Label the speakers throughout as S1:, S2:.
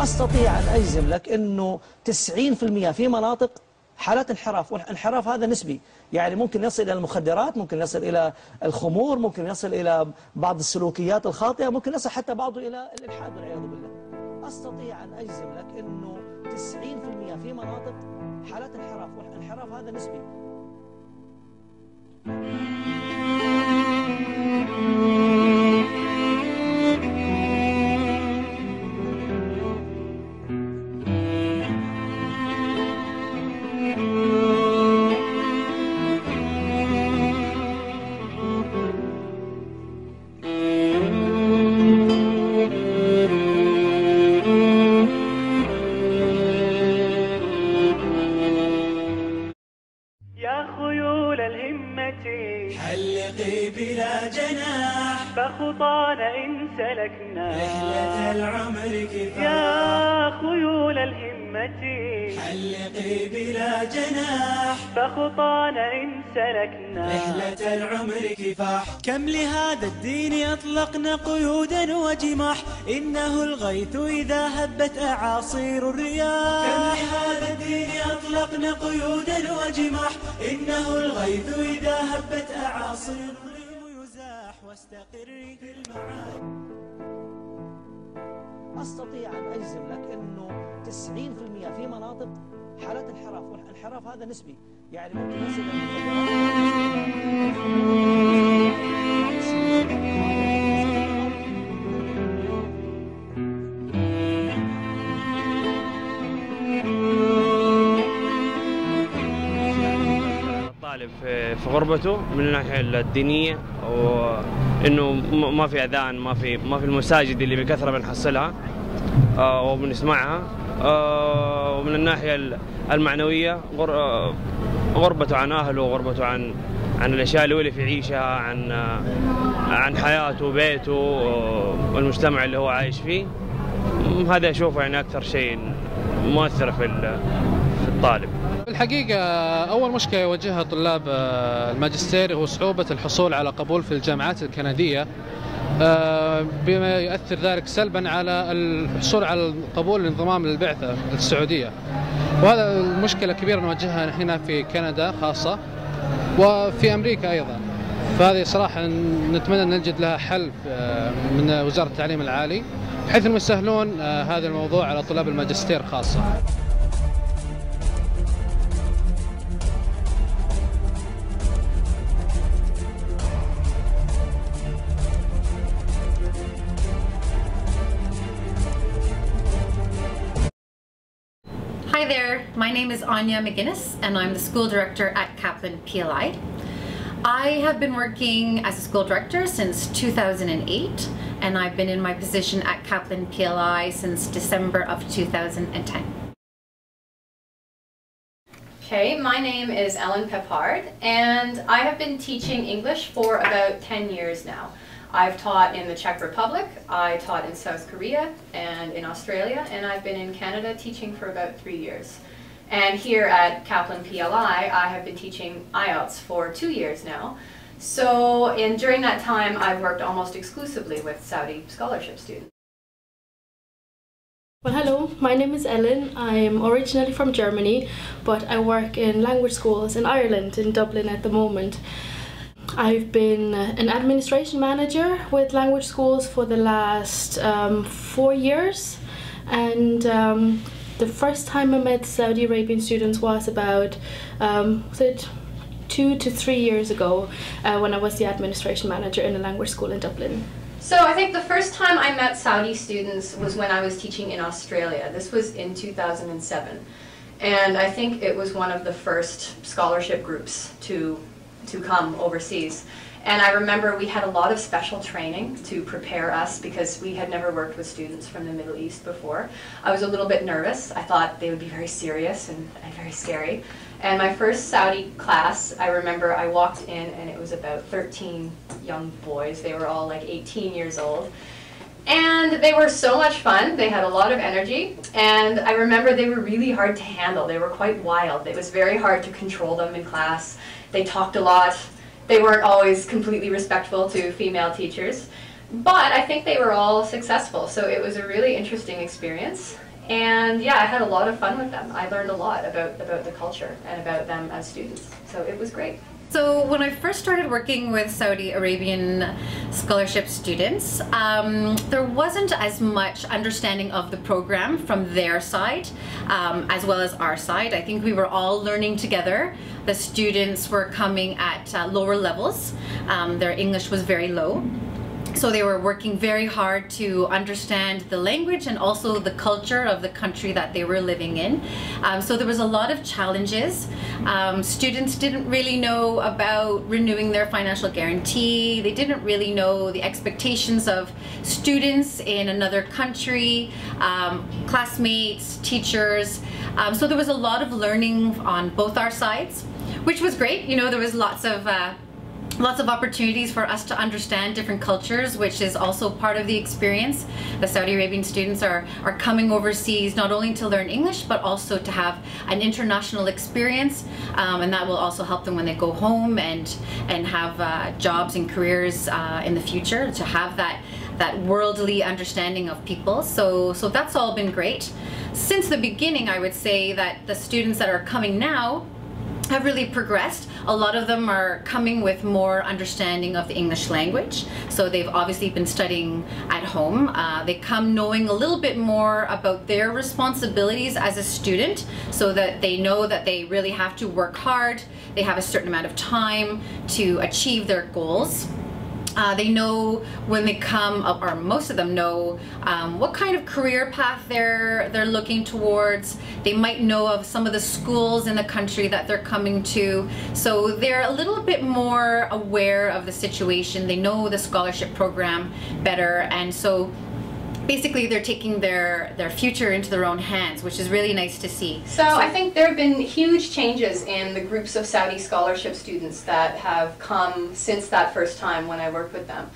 S1: أستطيع أن أجزم لك أنه 90% في مناطق حالات انحراف، والانحراف هذا نسبي، يعني ممكن يصل إلى المخدرات، ممكن يصل إلى الخمور، ممكن يصل إلى بعض السلوكيات الخاطئة، ممكن يصل حتى بعضه إلى الإلحاد والعياذ بالله. أستطيع أن أجزم لك أنه 90% في مناطق حالات انحراف، والانحراف هذا نسبي.
S2: حلقي بلا جناح فخطانا إن سلكنا رحلة العمر كفاح. يا خيول الهمة حلقي بلا جناح فخطانا إن سلكنا رحلة العمر كفاح. كم لهذا الدين أطلقنا قيودا وجماح، إنه الغيث إذا هبت أعاصير الرياح. كم لهذا الدين أطلقنا قيودا وجماح، إنه الغيث إذا هبت أعاصير الريم يزاح واستقري في المعاهد.
S1: أستطيع أن أجزم لك أنه 90% في مناطق حالات انحراف، والانحراف هذا نسبي، يعني ممكن يصل إلى
S3: الطالب في غربته من الناحية الدينية، وإنه ما في أذان، ما في المساجد اللي بكثرة بنحصلها وبنسمعها، ومن الناحية المعنوية غربته عن أهله، وغربته عن الأشياء اللي هو في يعيشها، عن حياته وبيته والمجتمع اللي هو عايش فيه. هذا أشوفه يعني أكثر شيء مؤثر في الطالب.
S4: الحقيقة أول مشكلة يواجهها طلاب الماجستير هو صعوبة الحصول على قبول في الجامعات الكندية، بما يؤثر ذلك سلبا على الحصول على القبول لانضمام للبعثة السعودية، وهذا المشكلة كبيرة نواجهها هنا في كندا خاصة وفي أمريكا أيضا. فهذه صراحة نتمنى أن نجد لها حل من وزارة التعليم العالي بحيث أنهم يسهلون هذا الموضوع على طلاب الماجستير خاصة.
S5: Hi there, my name is Anya McGuinness and I'm the school director at Kaplan PLI. I have been working as a school director since 2008 and I've been in my position at Kaplan PLI since December of 2010.
S6: Okay, my name is Ellen Peppard and I have been teaching English for about 10 years now. I've taught in the Czech Republic, I taught in South Korea and in Australia, and I've been in Canada teaching for about 3 years. And here at Kaplan PLI, I have been teaching IELTS for 2 years now. So during that time, I've worked almost exclusively with Saudi scholarship students.
S7: Well, hello, my name is Ellen. I'm originally from Germany, but I work in language schools in Ireland, in Dublin at the moment. I've been an administration manager with language schools for the last 4 years, and the first time I met Saudi Arabian students was about 2 to 3 years ago when I was the administration manager in a language school in Dublin.
S6: So I think the first time I met Saudi students was when I was teaching in Australia. This was in 2007, and I think it was one of the first scholarship groups to come overseas. And I remember we had a lot of special training to prepare us because we had never worked with students from the Middle East before. I was a little bit nervous. I thought they would be very serious and very scary. And my first Saudi class, I remember I walked in and it was about 13 young boys. They were all like 18 years old. And they were so much fun. They had a lot of energy. And I remember they were really hard to handle. They were quite wild. It was very hard to control them in class. They talked a lot. They weren't always completely respectful to female teachers. But I think they were all successful. So it was a really interesting experience. And yeah, I had a lot of fun with them. I learned a lot about the culture and about them as students. So it was great.
S5: So when I first started working with Saudi Arabian scholarship students, there wasn't as much understanding of the program from their side as well as our side. I think we were all learning together. The students were coming at lower levels. Their English was very low. So they were working very hard to understand the language and also the culture of the country that they were living in. So there was a lot of challenges. Students didn't really know about renewing their financial guarantee. They didn't really know the expectations of students in another country, classmates, teachers. So there was a lot of learning on both our sides, which was great. You know, there was lots of opportunities for us to understand different cultures, which is also part of the experience. The Saudi Arabian students are coming overseas not only to learn English, but also to have an international experience, and that will also help them when they go home and have jobs and careers in the future, to have that worldly understanding of people. So that's all been great. Since the beginning, I would say that the students that are coming now have really progressed. A lot of them are coming with more understanding of the English language. So they've obviously been studying at home. They come knowing a little bit more about their responsibilities as a student, so that they know that they really have to work hard. They have a certain amount of time to achieve their goals. They know when they come, or most of them know, what kind of career path they're looking towards. They might know of some of the schools in the country that they're coming to. So they're a little bit more aware of the situation. They know the scholarship program better, and so basically they're taking their future into their own hands, which is really nice to see.
S6: So I think there have been huge changes in the groups of Saudi scholarship students that have come since that first time when I worked with them.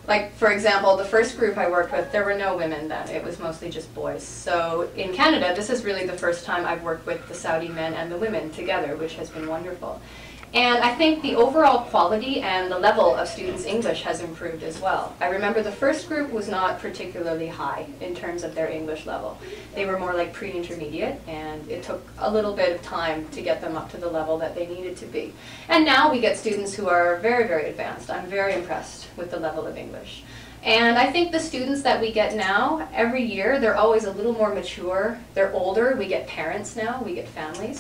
S6: Like, for example, the first group I worked with, there were no women then. It was mostly just boys. So in Canada, this is really the first time I've worked with the Saudi men and the women together, which has been wonderful. And I think the overall quality and the level of students' English has improved as well. I remember the first group was not particularly high in terms of their English level. They were more like pre-intermediate, and it took a little bit of time to get them up to the level that they needed to be. And now we get students who are very, very advanced. I'm very impressed with the level of English. And I think the students that we get now, every year, they're always a little more mature. They're older. We get parents now. We get families.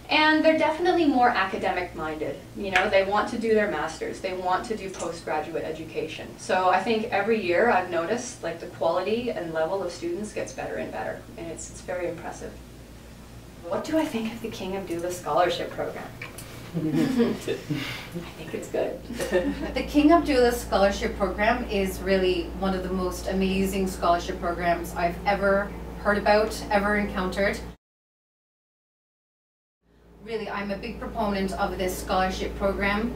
S6: And they're definitely more academic-minded. You know, they want to do their masters. They want to do postgraduate education. So I think every year I've noticed, like, the quality and level of students gets better and better, and it's very impressive. What do I think of the King Abdullah Scholarship Program? I think it's good.
S5: The King Abdullah Scholarship Program is really one of the most amazing scholarship programs I've ever heard about, ever encountered. Really, I'm a big proponent of this scholarship program.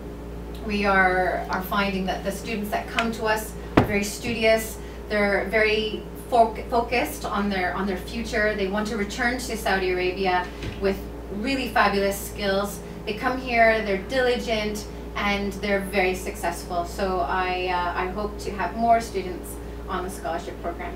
S5: We are finding that the students that come to us are very studious. They're very focused on their future. They want to return to Saudi Arabia with really fabulous skills. They come here, they're diligent, and they're very successful. So I hope to have more students on the scholarship program.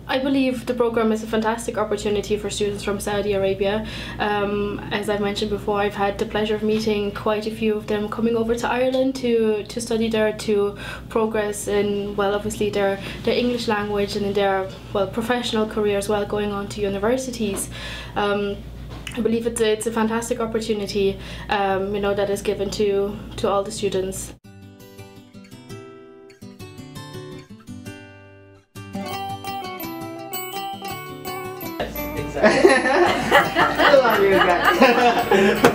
S7: I believe the program is a fantastic opportunity for students from Saudi Arabia. As I've mentioned before, I've had the pleasure of meeting quite a few of them coming over to Ireland to study there, to progress in, well, obviously their English language and in their, well, professional career as well, going on to universities. I believe it's a fantastic opportunity, you know, that is given to all the students.
S8: I love you guys.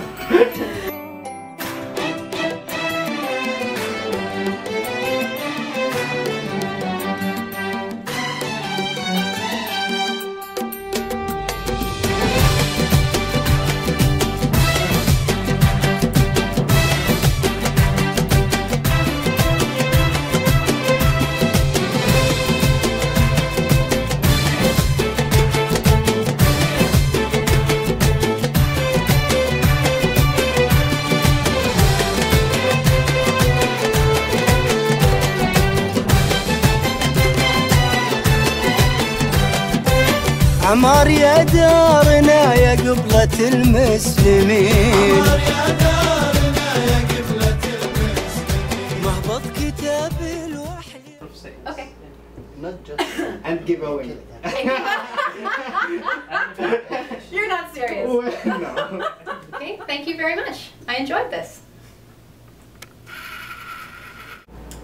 S2: عمار يا دارنا يا قبلة المسلمين، مهبط كتاب الوحي.
S5: Okay.
S8: Not just and give away.
S5: You're not serious.
S8: No.
S5: Okay, thank you very much. I enjoyed this.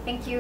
S5: Thank you.